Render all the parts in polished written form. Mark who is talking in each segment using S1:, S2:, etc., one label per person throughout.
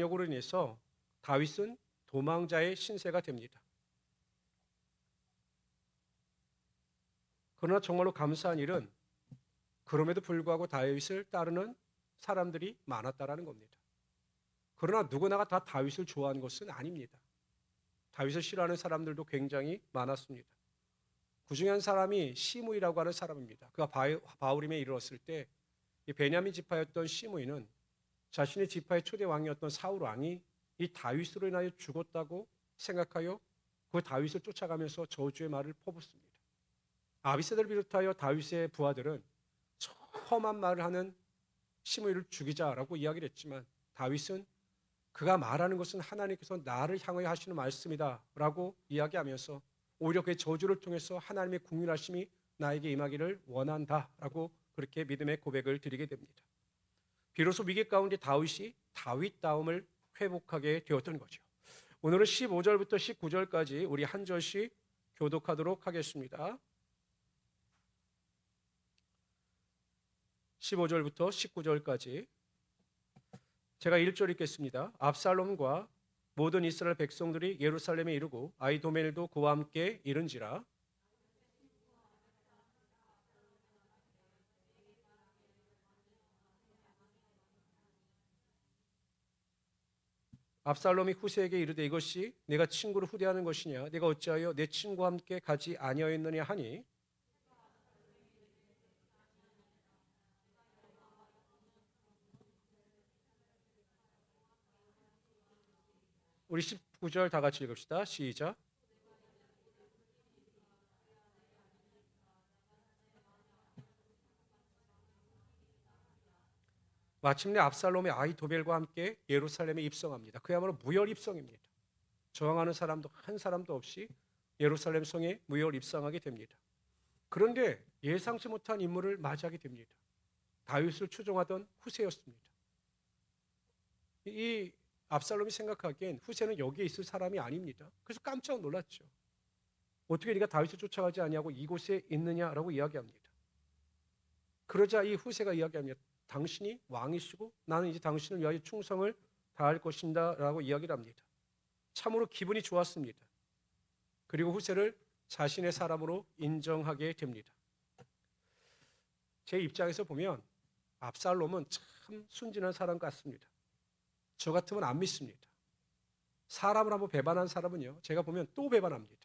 S1: 역으로 인해서 다윗은 도망자의 신세가 됩니다. 그러나 정말로 감사한 일은 그럼에도 불구하고 다윗을 따르는 사람들이 많았다라는 겁니다. 그러나 누구나가 다 다윗을 좋아하는 것은 아닙니다. 다윗을 싫어하는 사람들도 굉장히 많았습니다. 그 중에 한 사람이 시므이라고 하는 사람입니다. 그가 바후림에 이르렀을 때 이 베냐민 지파였던 시므이는 자신의 지파의 초대 왕이었던 사울 왕이 이 다윗으로 인하여 죽었다고 생각하여 그 다윗을 쫓아가면서 저주의 말을 퍼붓습니다. 아비새를 비롯하여 다윗의 부하들은 험한 말을 하는 시므이를 죽이자라고 이야기를 했지만 다윗은 그가 말하는 것은 하나님께서 나를 향하여 하시는 말씀이다라고 이야기하면서 오히려 그의 저주를 통해서 하나님의 국률하심이 나에게 임하기를 원한다라고 그렇게 믿음의 고백을 드리게 됩니다. 비로소 위기 가운데 다윗이 다윗다움을 회복하게 되었던 거죠. 오늘은 15절부터 19절까지 우리 한 절씩 교독하도록 하겠습니다. 15절부터 19절까지 제가 1절 읽겠습니다. 압살롬과 모든 이스라엘 백성들이 예루살렘에 이르고 아히도멜도 그와 함께 이른지라. 압살롬이 후세에게 이르되 이것이 내가 친구를 후대하는 것이냐 내가 어찌하여 내 친구와 함께 가지 아니하였느냐 하니 우리 19절 다 같이 읽읍시다. 시작. 마침내 압살롬의 아이 도벨과 함께 예루살렘에 입성합니다. 그야말로 무혈 입성입니다. 저항하는 사람도 한 사람도 없이 예루살렘 성에 무혈 입성하게 됩니다. 그런데 예상치 못한 인물을 맞이하게 됩니다. 다윗을 추종하던 후세였습니다. 이 압살롬이 생각하기엔 후세는 여기에 있을 사람이 아닙니다. 그래서 깜짝 놀랐죠. 어떻게 네가 다윗을 쫓아가지 아니하고 이곳에 있느냐라고 이야기합니다. 그러자 이 후세가 이야기합니다. 당신이 왕이시고 나는 이제 당신을 위하여 충성을 다할 것인다라고 이야기를 합니다. 참으로 기분이 좋았습니다. 그리고 후세를 자신의 사람으로 인정하게 됩니다. 제 입장에서 보면 압살롬은 참 순진한 사람 같습니다. 저 같으면 안 믿습니다. 사람을 한번 배반한 사람은요, 제가 보면 또 배반합니다.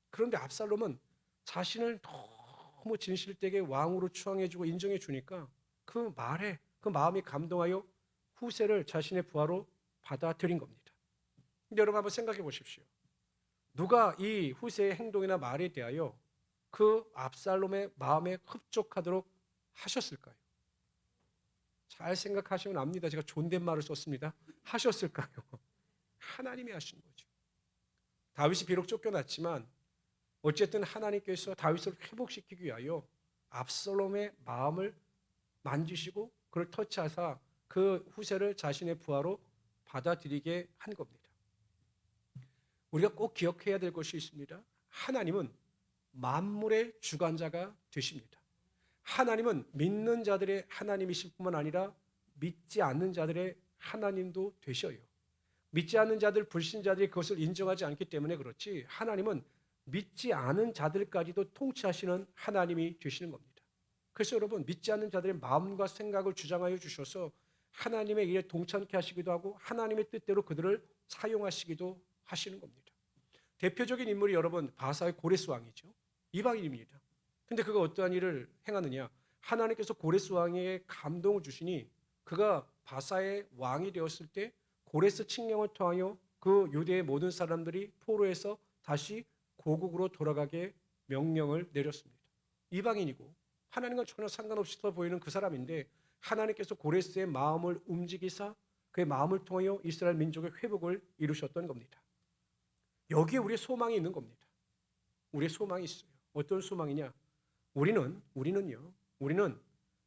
S1: 그런데 압살롬은 자신을 너무 진실되게 왕으로 추앙해주고 인정해주니까 그 말에 그 마음이 감동하여 후세를 자신의 부하로 받아들인 겁니다. 여러분 한번 생각해 보십시오. 누가 이 후세의 행동이나 말에 대하여 그 압살롬의 마음에 흡족하도록 하셨을까요? 잘 생각하시면 압니다. 제가 존댓말을 썼습니다. 하셨을까요? 하나님이 하신 거죠. 다윗이 비록 쫓겨났지만 어쨌든 하나님께서 다윗을 회복시키기 위하여 압살롬의 마음을 만지시고 그를 터치하사 그 후세를 자신의 부하로 받아들이게 한 겁니다. 우리가 꼭 기억해야 될 것이 있습니다. 하나님은 만물의 주관자가 되십니다. 하나님은 믿는 자들의 하나님이실 뿐만 아니라 믿지 않는 자들의 하나님도 되셔요. 믿지 않는 자들, 불신자들이 그것을 인정하지 않기 때문에 그렇지 하나님은 믿지 않은 자들까지도 통치하시는 하나님이 되시는 겁니다. 그래서 여러분 믿지 않는 자들의 마음과 생각을 주장하여 주셔서 하나님의 일에 동참케 하시기도 하고 하나님의 뜻대로 그들을 사용하시기도 하시는 겁니다. 대표적인 인물이 여러분 바사의 고레스 왕이죠. 이방인입니다. 근데 그가 어떠한 일을 행하느냐? 하나님께서 고레스 왕에게 감동을 주시니 그가 바사의 왕이 되었을 때 고레스 칙령을 통하여 그 유대의 모든 사람들이 포로에서 다시 고국으로 돌아가게 명령을 내렸습니다. 이방인이고 하나님과 전혀 상관없이 보이는 그 사람인데 하나님께서 고레스의 마음을 움직이사 그의 마음을 통하여 이스라엘 민족의 회복을 이루셨던 겁니다. 여기에 우리의 소망이 있는 겁니다. 우리의 소망이 있어요. 어떤 소망이냐? 우리는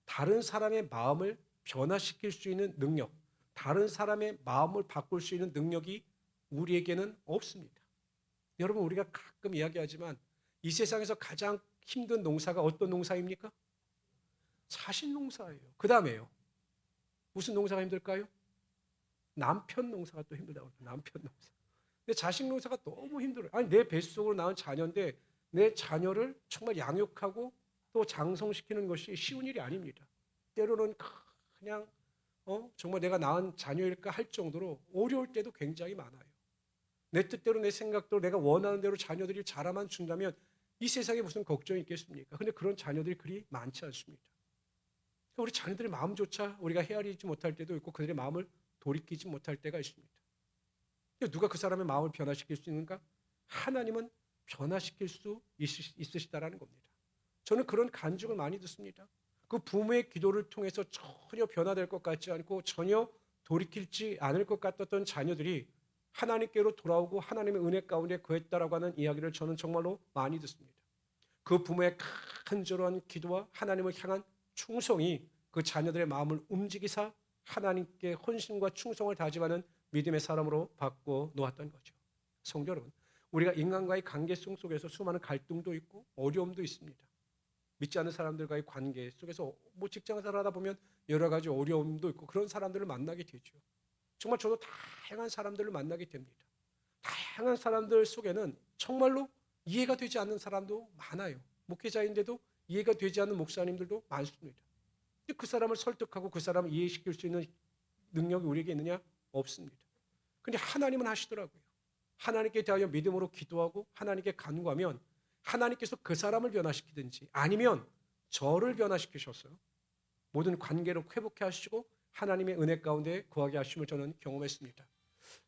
S1: 다른 사람의 마음을 변화시킬 수 있는 능력, 다른 사람의 마음을 바꿀 수 있는 능력이 우리에게는 없습니다. 여러분 우리가 가끔 이야기하지만 이 세상에서 가장 힘든 농사가 어떤 농사입니까? 자신 농사예요. 그 다음에요. 무슨 농사가 힘들까요? 남편 농사가 또 힘들다고 그래요. 남편 농사. 내 자식 농사가 너무 힘들어요. 아니 내 뱃속으로 낳은 자녀인데 내 자녀를 정말 양육하고 또 장성시키는 것이 쉬운 일이 아닙니다. 때로는 그냥 정말 내가 낳은 자녀일까 할 정도로 어려울 때도 굉장히 많아요. 내 뜻대로 내 생각대로 내가 원하는 대로 자녀들이 자라만 준다면 이 세상에 무슨 걱정이 있겠습니까? 근데 그런 자녀들이 그리 많지 않습니다. 우리 자녀들의 마음조차 우리가 헤아리지 못할 때도 있고 그들의 마음을 돌이키지 못할 때가 있습니다. 누가 그 사람의 마음을 변화시킬 수 있는가? 하나님은 변화시킬 수 있으시다라는 겁니다. 저는 그런 간증을 많이 듣습니다. 그 부모의 기도를 통해서 전혀 변화될 것 같지 않고 전혀 돌이킬지 않을 것 같았던 자녀들이 하나님께로 돌아오고 하나님의 은혜 가운데 거했다라고 하는 이야기를 저는 정말로 많이 듣습니다. 그 부모의 간절한 기도와 하나님을 향한 충성이 그 자녀들의 마음을 움직이사 하나님께 헌신과 충성을 다짐하는 믿음의 사람으로 바꿔 놓았던 거죠. 성도 여러분, 우리가 인간과의 관계성 속에서 수많은 갈등도 있고 어려움도 있습니다. 믿지 않는 사람들과의 관계 속에서 직장생활 하다 보면 여러 가지 어려움도 있고 그런 사람들을 만나게 되죠. 정말 저도 다양한 사람들을 만나게 됩니다. 다양한 사람들 속에는 정말로 이해가 되지 않는 사람도 많아요. 목회자인데도 이해가 되지 않는 목사님들도 많습니다. 근데 그 사람을 설득하고 그 사람을 이해시킬 수 있는 능력이 우리에게 있느냐? 없습니다. 근데 하나님은 하시더라고요. 하나님께 대하여 믿음으로 기도하고 하나님께 간구하면 하나님께서 그 사람을 변화시키든지 아니면 저를 변화시키셔서 모든 관계를 회복해 하시고 하나님의 은혜 가운데 거하게 하심을 저는 경험했습니다.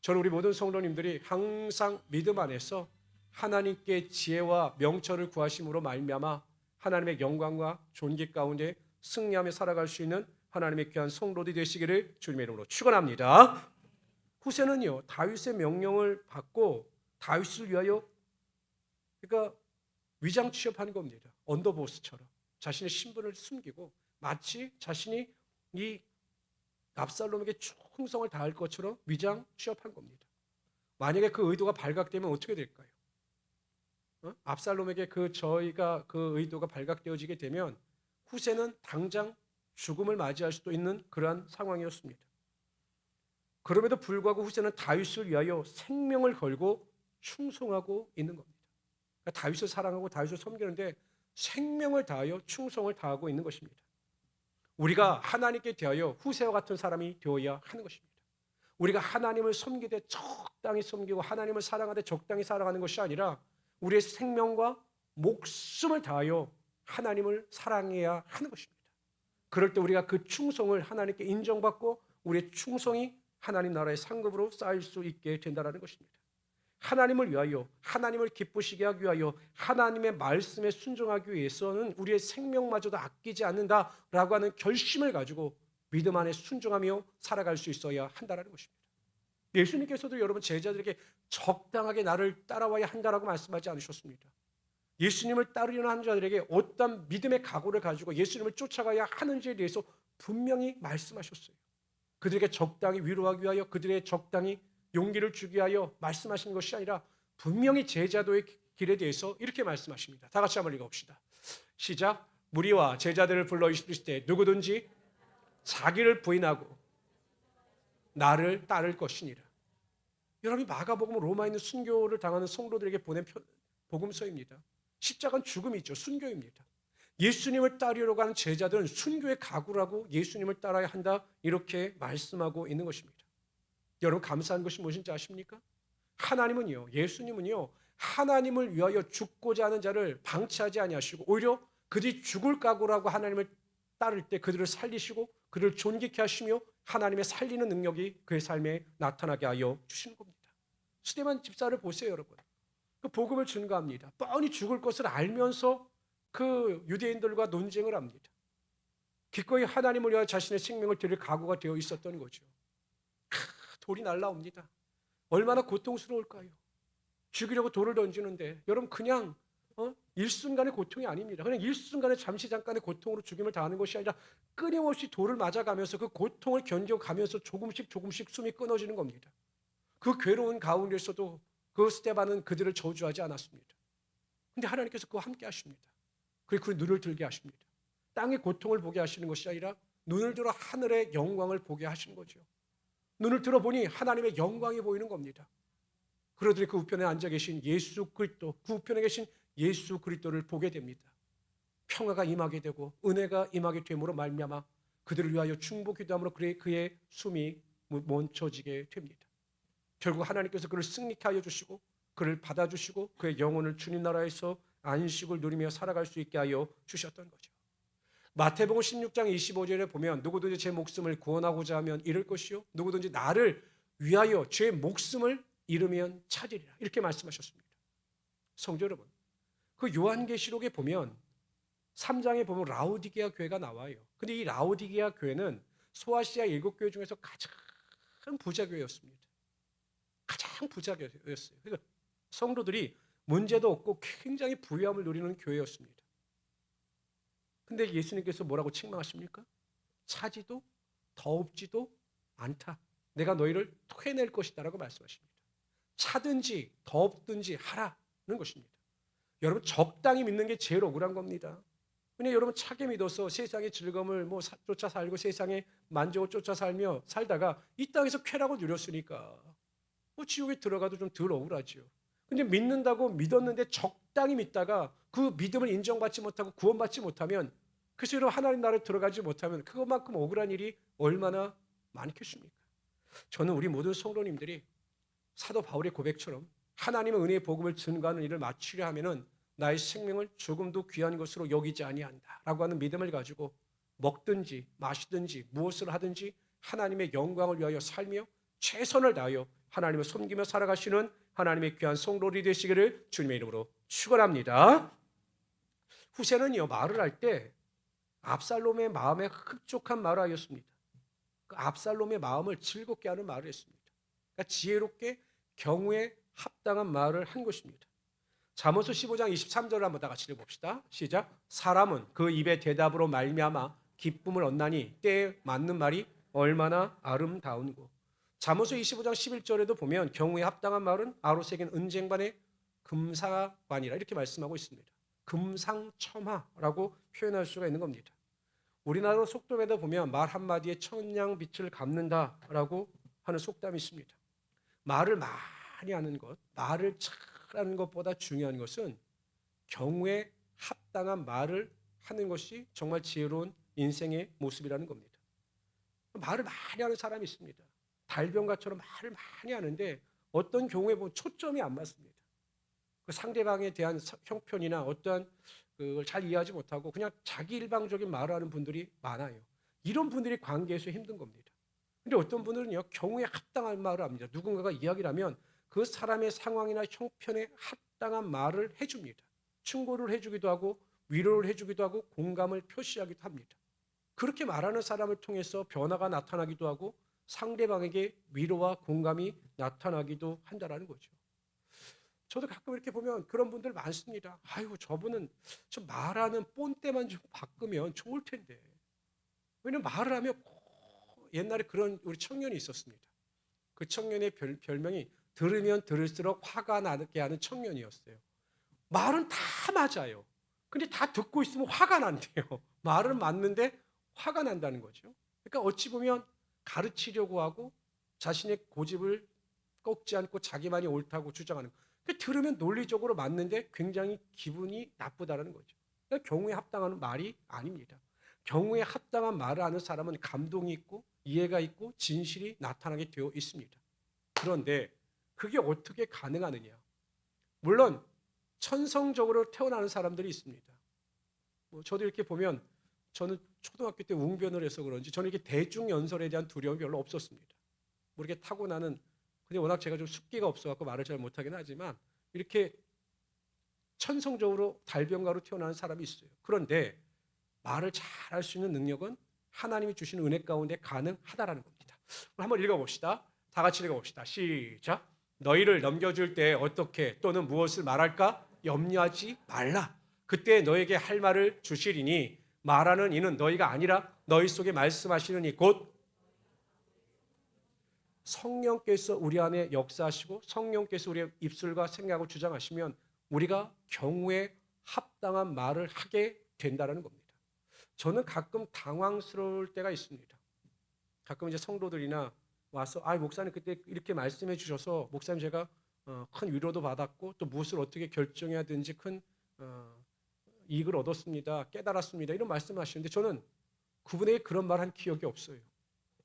S1: 저는 우리 모든 성도님들이 항상 믿음 안에서 하나님께 지혜와 명철을 구하심으로 말미암아 하나님의 영광과 존귀 가운데 승리하며 살아갈 수 있는 하나님의 귀한 성도들이 되시기를 주님의 이름으로 축원합니다. 후세는요 다윗의 명령을 받고 다윗을 위하여 그러니까 위장 취업한 겁니다. 언더보스처럼 자신의 신분을 숨기고 마치 자신이 이 압살롬에게 충성을 다할 것처럼 위장 취업한 겁니다. 만약에 그 의도가 발각되면 어떻게 될까요? 압살롬에게 저희가 그 의도가 발각되어지게 되면 후세는 당장 죽음을 맞이할 수도 있는 그러한 상황이었습니다. 그럼에도 불구하고 후세는 다윗을 위하여 생명을 걸고 충성하고 있는 겁니다. 그러니까 다윗을 사랑하고 다윗을 섬기는데 생명을 다하여 충성을 다하고 있는 것입니다. 우리가 하나님께 대하여 후세와 같은 사람이 되어야 하는 것입니다. 우리가 하나님을 섬기되 적당히 섬기고 하나님을 사랑하되 적당히 사랑하는 것이 아니라 우리의 생명과 목숨을 다하여 하나님을 사랑해야 하는 것입니다. 그럴 때 우리가 그 충성을 하나님께 인정받고 우리의 충성이 하나님 나라의 상급으로 쌓일 수 있게 된다는 것입니다. 하나님을 위하여 하나님을 기쁘시게 하기 위하여 하나님의 말씀에 순종하기 위해서는 우리의 생명마저도 아끼지 않는다라고 하는 결심을 가지고 믿음 안에 순종하며 살아갈 수 있어야 한다는 것입니다. 예수님께서도 여러분 제자들에게 적당하게 나를 따라와야 한다라고 말씀하지 않으셨습니까? 예수님을 따르려는 한 자들에게 어떤 믿음의 각오를 가지고 예수님을 쫓아가야 하는지에 대해서 분명히 말씀하셨어요. 그들에게 적당히 위로하기 위하여 그들의 적당히 용기를 주기 위하여 말씀하신 것이 아니라 분명히 제자도의 길에 대해서 이렇게 말씀하십니다. 다 같이 한번 읽어봅시다. 시작. 무리와 제자들을 불러 이르시되 누구든지 자기를 부인하고 나를 따를 것이니라. 여러분이 마가복음 로마에 있는 순교를 당하는 성도들에게 보낸 복음서입니다. 십자가는 죽음이죠. 순교입니다. 예수님을 따르려고 가는 제자들은 순교의 각오라고 예수님을 따라야 한다 이렇게 말씀하고 있는 것입니다. 여러분 감사한 것이 무엇인지 아십니까? 하나님은요, 예수님은요, 하나님을 위하여 죽고자 하는 자를 방치하지 아니하시고 오히려 그들이 죽을 각오라고 하나님을 따를 때 그들을 살리시고 그들을 존귀케 하시며 하나님의 살리는 능력이 그의 삶에 나타나게 하여 주시는 겁니다. 스데반 집사를 보세요, 여러분. 그 복음을 증거합니다. 뻔히 죽을 것을 알면서 그 유대인들과 논쟁을 합니다. 기꺼이 하나님을 위하여 자신의 생명을 드릴 각오가 되어 있었던 거죠. 돌이 날라옵니다. 얼마나 고통스러울까요? 죽이려고 돌을 던지는데 여러분 그냥 일순간의 고통이 아닙니다. 그냥 일순간의 잠시 잠깐의 고통으로 죽임을 당하는 것이 아니라 끊임없이 돌을 맞아가면서 그 고통을 견뎌가면서 조금씩 숨이 끊어지는 겁니다. 그 괴로운 가운데서도 그 스데반은 그들을 저주하지 않았습니다. 근데 하나님께서 그와 함께 하십니다. 그리고 그 눈을 들게 하십니다. 땅의 고통을 보게 하시는 것이 아니라 눈을 들어 하늘의 영광을 보게 하시는 거죠. 눈을 들어보니 하나님의 영광이 보이는 겁니다. 그러더니 그 우편에 앉아 계신 예수 그리스도, 그 우편에 계신 예수 그리스도를 보게 됩니다. 평화가 임하게 되고 은혜가 임하게 됨으로 말미암아 그들을 위하여 중보 기도함으로 그의 숨이 멈춰지게 됩니다. 결국 하나님께서 그를 승리케 하여 주시고 그를 받아주시고 그의 영혼을 주님 나라에서 안식을 누리며 살아갈 수 있게 하여 주셨던 거죠. 마태복음 16장 25절에 보면 누구든지 제 목숨을 구원하고자 하면 잃을 것이요 누구든지 나를 위하여 제 목숨을 잃으면 찾으리라 이렇게 말씀하셨습니다. 성도 여러분, 그 요한계시록에 보면 3장에 보면 라오디게아 교회가 나와요. 근데 이 라오디게아 교회는 소아시아 7교회 중에서 가장 부자 교회였습니다. 가장 부자 교회였어요. 그러니까 성도들이 문제도 없고 굉장히 부유함을 누리는 교회였습니다. 근데 예수님께서 뭐라고 책망하십니까? 차지도 더웁지도 않다. 내가 너희를 토해낼 것이다 라고 말씀하십니다. 차든지 덥든지 하라는 것입니다. 여러분 적당히 믿는 게 제일 억울한 겁니다. 그냥 여러분 차게 믿어서 세상의 즐거움을 쫓아 살고 세상의 만족을 쫓아 살다가 이 땅에서 쾌락을 누렸으니까 지옥에 들어가도 좀 덜 억울하죠. 근데 믿는다고 믿었는데 적당히 믿다가 그 믿음을 인정받지 못하고 구원받지 못하면 그래서 여러분 하나님 나라에 들어가지 못하면 그것만큼 억울한 일이 얼마나 많겠습니까? 저는 우리 모든 성도님들이 사도 바울의 고백처럼 하나님의 은혜의 복음을 증거하는 일을 마치려 하면은 나의 생명을 조금도 귀한 것으로 여기지 아니한다라고 하는 믿음을 가지고 먹든지 마시든지 무엇을 하든지 하나님의 영광을 위하여 살며 최선을 다하여 하나님을 섬기며 살아가시는 하나님의 귀한 성도들이 되시기를 주님의 이름으로 축원합니다. 후세는요 말을 할 때 압살롬의 마음에 흡족한 말을 하였습니다. 그 압살롬의 마음을 즐겁게 하는 말을 했습니다. 그러니까 지혜롭게 경우에 합당한 말을 한 것입니다. 잠언서 15장 23절을 한번 다 같이 읽어봅시다. 시작. 사람은 그 입의 대답으로 말미암아 기쁨을 얻나니 때에 맞는 말이 얼마나 아름다운고. 잠언서 25장 11절에도 보면 경우에 합당한 말은 아로새긴 은쟁반의 금사관이라 이렇게 말씀하고 있습니다. 금상첨화라고 표현할 수가 있는 겁니다. 우리나라 속담에도 보면 말 한마디에 천냥빛을 갚는다라고 하는 속담이 있습니다. 말을 많이 하는 것, 말을 잘하는 것보다 중요한 것은 경우에 합당한 말을 하는 것이 정말 지혜로운 인생의 모습이라는 겁니다. 말을 많이 하는 사람이 있습니다. 달변가처럼 말을 많이 하는데 어떤 경우에 보면 초점이 안 맞습니다. 그 상대방에 대한 형편이나 어떠한 그걸 잘 이해하지 못하고 그냥 자기 일방적인 말을 하는 분들이 많아요. 이런 분들이 관계에서 힘든 겁니다. 근데 어떤 분들은요 경우에 합당한 말을 합니다. 누군가가 이야기를 하면 그 사람의 상황이나 형편에 합당한 말을 해줍니다. 충고를 해주기도 하고 위로를 해주기도 하고 공감을 표시하기도 합니다. 그렇게 말하는 사람을 통해서 변화가 나타나기도 하고 상대방에게 위로와 공감이 나타나기도 한다는 거죠. 저도 가끔 이렇게 보면 그런 분들 많습니다. 아이고 저분은 좀 말하는 본때만 좀 바꾸면 좋을 텐데. 왜냐면 말을 하면 옛날에 그런 우리 청년이 있었습니다. 그 청년의 별명이 들으면 들을수록 화가 나게 하는 청년이었어요. 말은 다 맞아요. 근데 다 듣고 있으면 화가 난대요. 말은 맞는데 화가 난다는 거죠. 그러니까 어찌 보면 가르치려고 하고 자신의 고집을 꺾지 않고 자기만이 옳다고 주장하는 거예요. 들으면 논리적으로 맞는데 굉장히 기분이 나쁘다는 거죠. 그러니까 경우에 합당한 말이 아닙니다. 경우에 합당한 말을 하는 사람은 감동이 있고 이해가 있고 진실이 나타나게 되어 있습니다. 그런데 그게 어떻게 가능하느냐? 물론 천성적으로 태어나는 사람들이 있습니다. 저도 이렇게 보면 저는 초등학교 때 웅변을 해서 그런지 저는 이렇게 대중연설에 대한 두려움이 별로 없었습니다. 이렇게 타고나는 근데 워낙 제가 좀 숫기가 없어갖고 말을 잘 못하긴 하지만 이렇게 천성적으로 달변가로 태어나는 사람이 있어요. 그런데 말을 잘할 수 있는 능력은 하나님이 주신 은혜 가운데 가능하다라는 겁니다. 한번 읽어봅시다. 다 같이 읽어봅시다. 시작. 너희를 넘겨줄 때 어떻게 또는 무엇을 말할까 염려하지 말라. 그때 너에게 할 말을 주시리니 말하는 이는 너희가 아니라 너희 속에 말씀하시는 이 곧 성령께서 우리 안에 역사하시고 성령께서 우리의 입술과 생각을 주장하시면 우리가 경우에 합당한 말을 하게 된다는 겁니다. 저는 가끔 당황스러울 때가 있습니다. 가끔 이제 성도들이나 와서 목사님 그때 이렇게 말씀해 주셔서 목사님 제가 큰 위로도 받았고 또 무엇을 어떻게 결정해야 되는지 큰 어, 이익을 얻었습니다. 깨달았습니다. 이런 말씀하시는데 저는 그분에게 그런 말 한 기억이 없어요.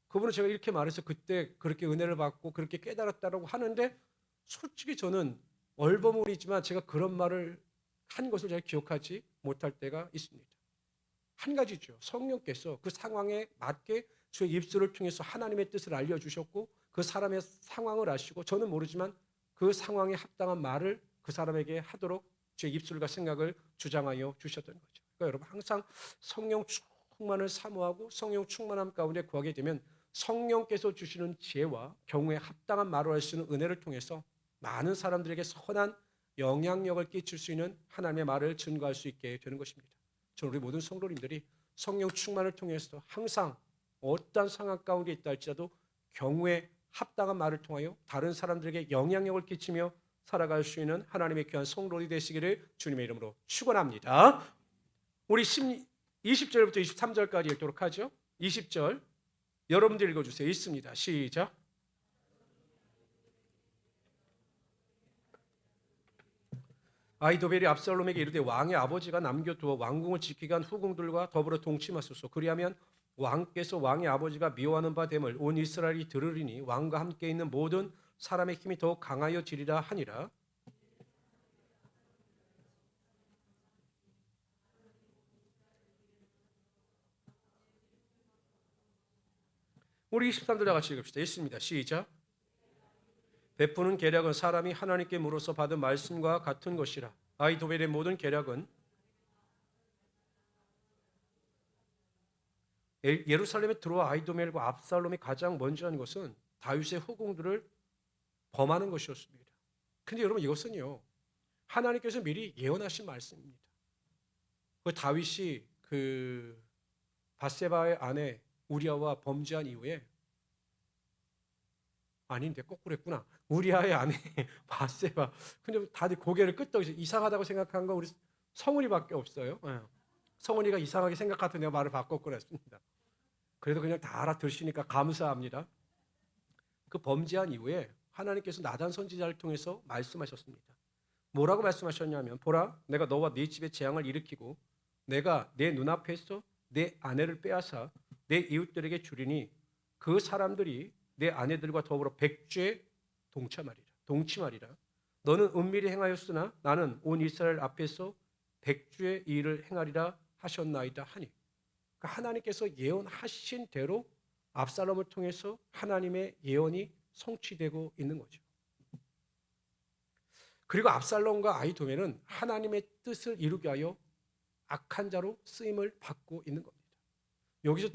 S1: 그분은 제가 이렇게 말해서 그때 그렇게 은혜를 받고 그렇게 깨달았다라고 하는데 솔직히 저는 얼버무리지만 제가 그런 말을 한 것을 제가 기억하지 못할 때가 있습니다. 한 가지죠. 성령께서 그 상황에 맞게 저의 입술을 통해서 하나님의 뜻을 알려주셨고 그 사람의 상황을 아시고 저는 모르지만 그 상황에 합당한 말을 그 사람에게 하도록 제 입술과 생각을 주장하여 주셨던 거죠. 그러니까 여러분 항상 성령 충만을 사모하고 성령 충만함 가운데 구하게 되면 성령께서 주시는 지혜와 경우에 합당한 말을 할 수 있는 은혜를 통해서 많은 사람들에게 선한 영향력을 끼칠 수 있는 하나님의 말을 증거할 수 있게 되는 것입니다. 저는 우리 모든 성도님들이 성령 충만을 통해서 항상 어떠한 상황 가운데 있다 할지라도 경우에 합당한 말을 통하여 다른 사람들에게 영향력을 끼치며 살아갈 수 있는 하나님의 귀한 성도들이 되시기를 주님의 이름으로 축원합니다. 우리 20절부터 23절까지 읽도록 하죠. 20절 여러분들 읽어주세요. 있습니다. 시작. 아히도벨이 압살롬에게 이르되 왕의 아버지가 남겨두어 왕궁을 지키게 한 후궁들과 더불어 동침하소서. 그리하면 왕께서 왕의 아버지가 미워하는 바 됨을 온 이스라엘이 들으리니 왕과 함께 있는 모든 사람의 힘이 더욱 강하여지리라 하니라. 우리 23절 다 같이 읽읍시다. 있습니다. 시작. 베푸는 계략은 사람이 하나님께 물어서 받은 말씀과 같은 것이라. 아히도벨의 모든 계략은 예루살렘에 들어와 아히도멜과 압살롬이 가장 먼저 한 것은 다윗의 후궁들을 범하는 것이었습니다. 근데 여러분 이것은요 하나님께서 미리 예언하신 말씀입니다. 그 다윗이 그 바세바의 아내 우리아와 범죄한 이후에 아닌데 거꾸로 했구나. 우리아의 아내 바세바. 근데 다들 고개를 끄덕이죠. 이상하다고 생각한 건 우리 성은이밖에 없어요. 성은이가 이상하게 생각하던 내가 말을 바꿨구나 했습니다. 그래도 그냥 다 알아들으시니까 감사합니다. 그 범죄한 이후에 하나님께서 나단 선지자를 통해서 말씀하셨습니다. 뭐라고 말씀하셨냐면 보라 내가 너와 네 집에 재앙을 일으키고 내가 내 눈앞에서 내 아내를 빼앗아 내 이웃들에게 주리니 그 사람들이 내 아내들과 더불어 백죄에 동침하리라. 너는 은밀히 행하였으나 나는 온 이스라엘 앞에서 백죄의 일을 행하리라 하셨나이다 하니 그러니까 하나님께서 예언하신 대로 압살롬을 통해서 하나님의 예언이 성취되고 있는 거죠. 그리고 압살롬과 아히도멜은 하나님의 뜻을 이루게 하여 악한 자로 쓰임을 받고 있는 겁니다. 여기서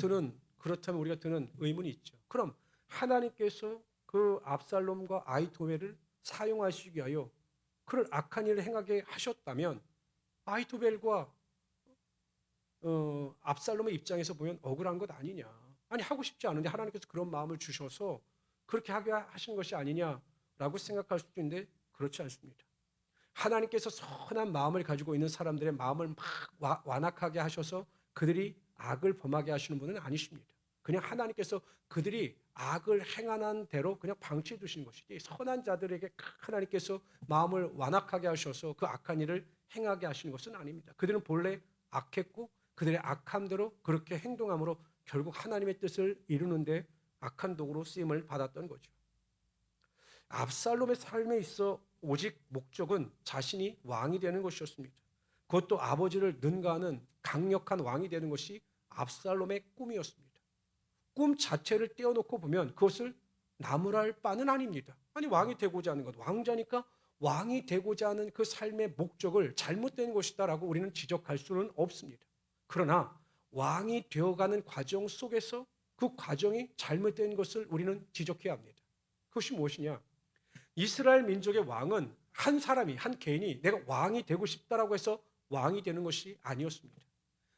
S1: 그렇다면 우리가 드는 의문이 있죠. 그럼 하나님께서 그 압살롬과 아히도멜을 사용하시기 위하여 그를 악한 일을 행하게 하셨다면 아히도멜과 압살롬의 입장에서 보면 억울한 것 아니냐. 아니 하고 싶지 않은데 하나님께서 그런 마음을 주셔서 그렇게 하게 하신 것이 아니냐라고 생각할 수도 있는데 그렇지 않습니다. 하나님께서 선한 마음을 가지고 있는 사람들의 마음을 막 완악하게 하셔서 그들이 악을 범하게 하시는 분은 아니십니다. 그냥 하나님께서 그들이 악을 행하는 대로 그냥 방치해 두시는 것이지 선한 자들에게 하나님께서 마음을 완악하게 하셔서 그 악한 일을 행하게 하시는 것은 아닙니다. 그들은 본래 악했고 그들의 악함대로 그렇게 행동함으로 결국 하나님의 뜻을 이루는데 악한 도구로 쓰임을 받았던 거죠. 압살롬의 삶에 있어 오직 목적은 자신이 왕이 되는 것이었습니다. 그것도 아버지를 능가하는 강력한 왕이 되는 것이 압살롬의 꿈이었습니다. 꿈 자체를 떼어놓고 보면 그것을 나무랄 바는 아닙니다. 아니 왕이 되고자 하는 것, 왕자니까 왕이 되고자 하는 그 삶의 목적을 잘못된 것이다라고 우리는 지적할 수는 없습니다. 그러나 왕이 되어가는 과정 속에서 그 과정이 잘못된 것을 우리는 지적해야 합니다. 그것이 무엇이냐? 이스라엘 민족의 왕은 한 사람이 한 개인이 내가 왕이 되고 싶다라고 해서 왕이 되는 것이 아니었습니다.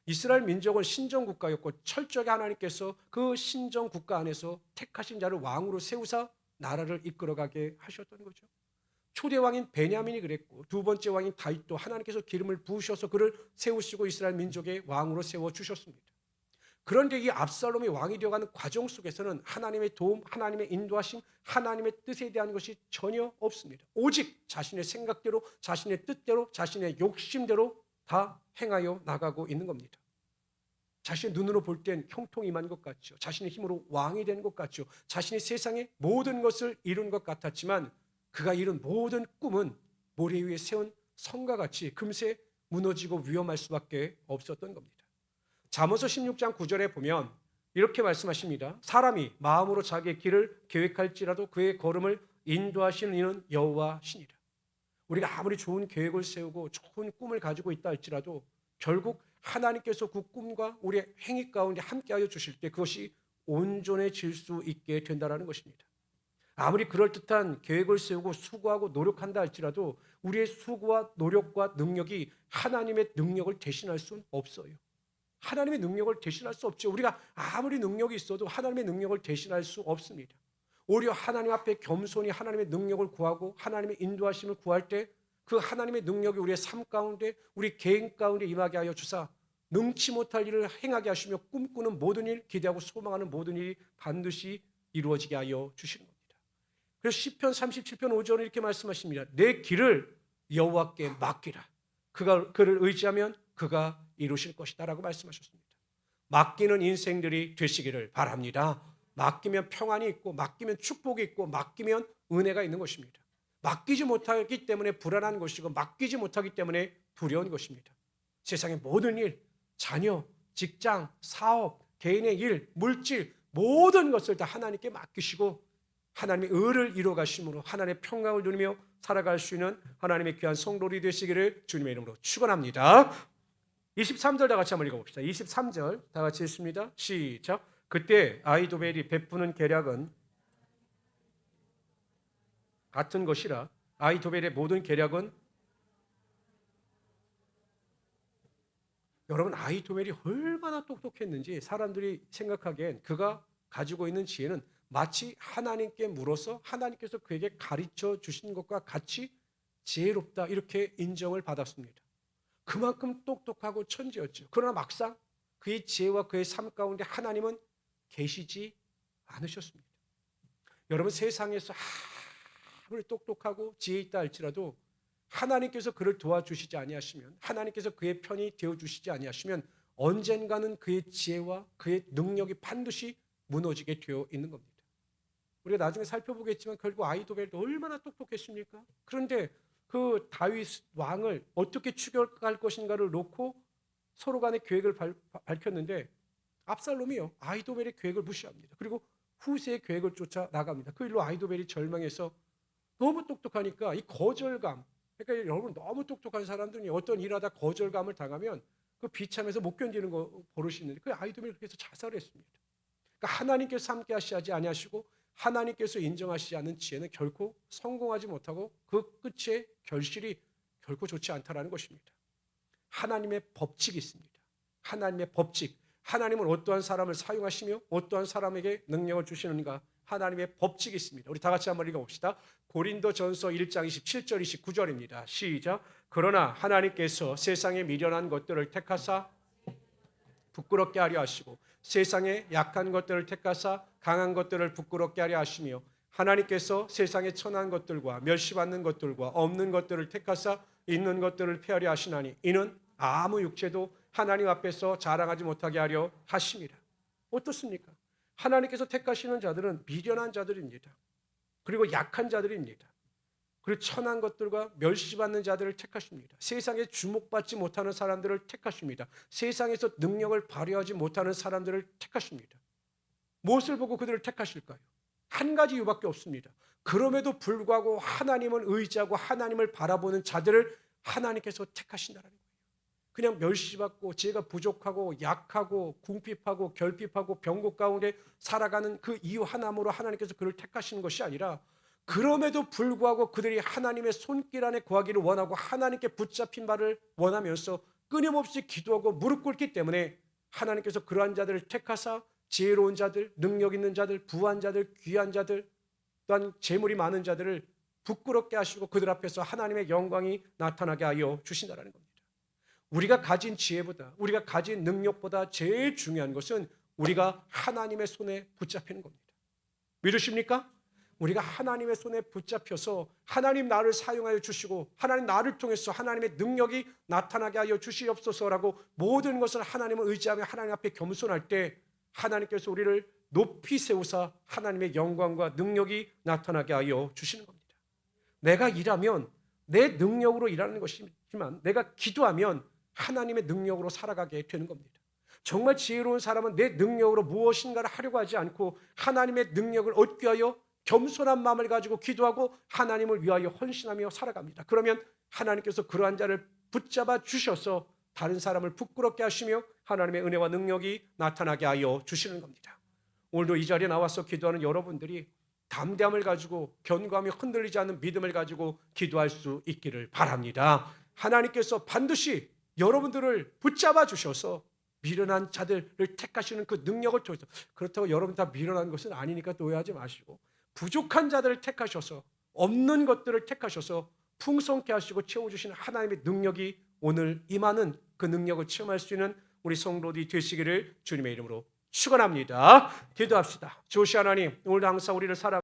S1: 이스라엘 민족은 신정국가였고 철저하게 하나님께서 그 신정국가 안에서 택하신 자를 왕으로 세우사 나라를 이끌어가게 하셨던 거죠. 초대 왕인 베냐민이 그랬고 두 번째 왕인 다윗도 하나님께서 기름을 부으셔서 그를 세우시고 이스라엘 민족의 왕으로 세워주셨습니다. 그런데 이 압살롬이 왕이 되어가는 과정 속에서는 하나님의 도움, 하나님의 인도하심, 하나님의 뜻에 대한 것이 전혀 없습니다. 오직 자신의 생각대로, 자신의 뜻대로, 자신의 욕심대로 다 행하여 나가고 있는 겁니다. 자신의 눈으로 볼 땐 형통이 임한 것 같죠. 자신의 힘으로 왕이 된 것 같죠. 자신이 세상의 모든 것을 이룬 것 같았지만 그가 이룬 모든 꿈은 모래 위에 세운 성과 같이 금세 무너지고 위험할 수밖에 없었던 겁니다. 잠언서 16장 9절에 보면 이렇게 말씀하십니다. 사람이 마음으로 자기의 길을 계획할지라도 그의 걸음을 인도하시는 이는 여호와시니라. 우리가 아무리 좋은 계획을 세우고 좋은 꿈을 가지고 있다 할지라도 결국 하나님께서 그 꿈과 우리의 행위 가운데 함께하여 주실 때 그것이 온전해질 수 있게 된다는 것입니다. 아무리 그럴듯한 계획을 세우고 수고하고 노력한다 할지라도 우리의 수고와 노력과 능력이 하나님의 능력을 대신할 수는 없어요. 하나님의 능력을 대신할 수 없죠. 우리가 아무리 능력이 있어도 하나님의 능력을 대신할 수 없습니다. 오히려 하나님 앞에 겸손히 하나님의 능력을 구하고 하나님의 인도하심을 구할 때 그 하나님의 능력이 우리의 삶 가운데 우리 개인 가운데 임하게 하여 주사 능치 못할 일을 행하게 하시며 꿈꾸는 모든 일, 기대하고 소망하는 모든 일이 반드시 이루어지게 하여 주시는 겁니다. 그래서 시편 37편 5절에 이렇게 말씀하십니다. 내 길을 여호와께 맡기라. 그를 의지하면 그가 이루실 것이다 라고 말씀하셨습니다. 맡기는 인생들이 되시기를 바랍니다. 맡기면 평안이 있고 맡기면 축복이 있고 맡기면 은혜가 있는 것입니다. 맡기지 못하기 때문에 불안한 것이고 맡기지 못하기 때문에 두려운 것입니다. 세상의 모든 일, 자녀, 직장, 사업, 개인의 일, 물질 모든 것을 다 하나님께 맡기시고 하나님의 의를 이루어가심으로 하나님의 평강을 누리며 살아갈 수 있는 하나님의 귀한 성도들이 되시기를 주님의 이름으로 축원합니다. 23절 다 같이 한번 읽어봅시다. 23절 다 같이 읽습니다. 시작. 그때 아히도벨이 베푸는 계략은 같은 것이라. 아히도벨의 모든 계략은 여러분 아히도벨이 얼마나 똑똑했는지 사람들이 생각하기엔 그가 가지고 있는 지혜는 마치 하나님께 물어서 하나님께서 그에게 가르쳐 주신 것과 같이 지혜롭다 이렇게 인정을 받았습니다. 그만큼 똑똑하고 천재였죠. 그러나 막상 그의 지혜와 그의 삶 가운데 하나님은 계시지 않으셨습니다. 여러분 세상에서 아무리 똑똑하고 지혜 있다 할지라도 하나님께서 그를 도와주시지 아니하시면 하나님께서 그의 편이 되어주시지 아니하시면 언젠가는 그의 지혜와 그의 능력이 반드시 무너지게 되어 있는 겁니다. 우리가 나중에 살펴보겠지만 결국 아히도벨도 얼마나 똑똑했습니까? 그런데 그 다윗 왕을 어떻게 추격할 것인가를 놓고 서로 간의 계획을 밝혔는데 압살롬이요 아히도벨의 계획을 무시합니다. 그리고 후세의 계획을 쫓아 나갑니다. 그 일로 아히도벨이 절망해서 너무 똑똑하니까 이 거절감, 그러니까 여러분 너무 똑똑한 사람들이 어떤 일하다 거절감을 당하면 그 비참해서 못 견디는 거 버릇이 있는데 그 아히도벨이 그래서 자살을 했습니다. 그러니까 하나님께서 함께 하시지 아니하시고 하나님께서 인정하시지 않은 지혜는 결코 성공하지 못하고 그 끝의 결실이 결코 좋지 않다라는 것입니다. 하나님의 법칙이 있습니다. 하나님의 법칙. 하나님은 어떠한 사람을 사용하시며 어떠한 사람에게 능력을 주시는가 하나님의 법칙이 있습니다. 우리 다 같이 한번 읽어봅시다. 고린도전서 1장 27절 29절입니다. 시작. 그러나 하나님께서 세상에 미련한 것들을 택하사 부끄럽게 하려 하시고 세상에 약한 것들을 택하사 강한 것들을 부끄럽게 하려 하시며 하나님께서 세상에 천한 것들과 멸시받는 것들과 없는 것들을 택하사 있는 것들을 폐하려 하시나니 이는 아무 육체도 하나님 앞에서 자랑하지 못하게 하려 하심이라. 어떻습니까? 하나님께서 택하시는 자들은 미련한 자들입니다. 그리고 약한 자들입니다. 그리고 천한 것들과 멸시받는 자들을 택하십니다. 세상에 주목받지 못하는 사람들을 택하십니다. 세상에서 능력을 발휘하지 못하는 사람들을 택하십니다. 무엇을 보고 그들을 택하실까요? 한 가지 이유밖에 없습니다. 그럼에도 불구하고 하나님을 의지하고 하나님을 바라보는 자들을 하나님께서 택하신다는 거예요. 그냥 멸시받고 지혜가 부족하고 약하고 궁핍하고 결핍하고 병고 가운데 살아가는 그 이유 하나로 하나님께서 그를 택하시는 것이 아니라 그럼에도 불구하고 그들이 하나님의 손길 안에 거하기를 원하고 하나님께 붙잡힌 바를 원하면서 끊임없이 기도하고 무릎 꿇기 때문에 하나님께서 그러한 자들을 택하사 지혜로운 자들, 능력 있는 자들, 부한 자들, 귀한 자들, 또한 재물이 많은 자들을 부끄럽게 하시고 그들 앞에서 하나님의 영광이 나타나게 하여 주신다는 겁니다. 우리가 가진 지혜보다, 우리가 가진 능력보다 제일 중요한 것은 우리가 하나님의 손에 붙잡히는 겁니다. 믿으십니까? 우리가 하나님의 손에 붙잡혀서 하나님 나를 사용하여 주시고 하나님 나를 통해서 하나님의 능력이 나타나게 하여 주시옵소서라고 모든 것을 하나님을 의지하며 하나님 앞에 겸손할 때 하나님께서 우리를 높이 세우사 하나님의 영광과 능력이 나타나게 하여 주시는 겁니다. 내가 일하면 내 능력으로 일하는 것이지만 내가 기도하면 하나님의 능력으로 살아가게 되는 겁니다. 정말 지혜로운 사람은 내 능력으로 무엇인가를 하려고 하지 않고 하나님의 능력을 얻기 위하여 겸손한 마음을 가지고 기도하고 하나님을 위하여 헌신하며 살아갑니다. 그러면 하나님께서 그러한 자를 붙잡아 주셔서 다른 사람을 부끄럽게 하시며 하나님의 은혜와 능력이 나타나게 하여 주시는 겁니다. 오늘도 이 자리에 나와서 기도하는 여러분들이 담대함을 가지고 견고하며 흔들리지 않는 믿음을 가지고 기도할 수 있기를 바랍니다. 하나님께서 반드시 여러분들을 붙잡아 주셔서 미련한 자들을 택하시는 그 능력을 통해서, 그렇다고 여러분 다 미련한 것은 아니니까 또 오해하지 마시고, 부족한 자들을 택하셔서 없는 것들을 택하셔서 풍성케 하시고 채워주시는 하나님의 능력이 오늘 임하는 그 능력을 체험할 수 있는 우리 성도들이 되시기를 주님의 이름으로 축원합니다. 기도합시다. 주시 하나님, 오늘도 항상 우리를 사랑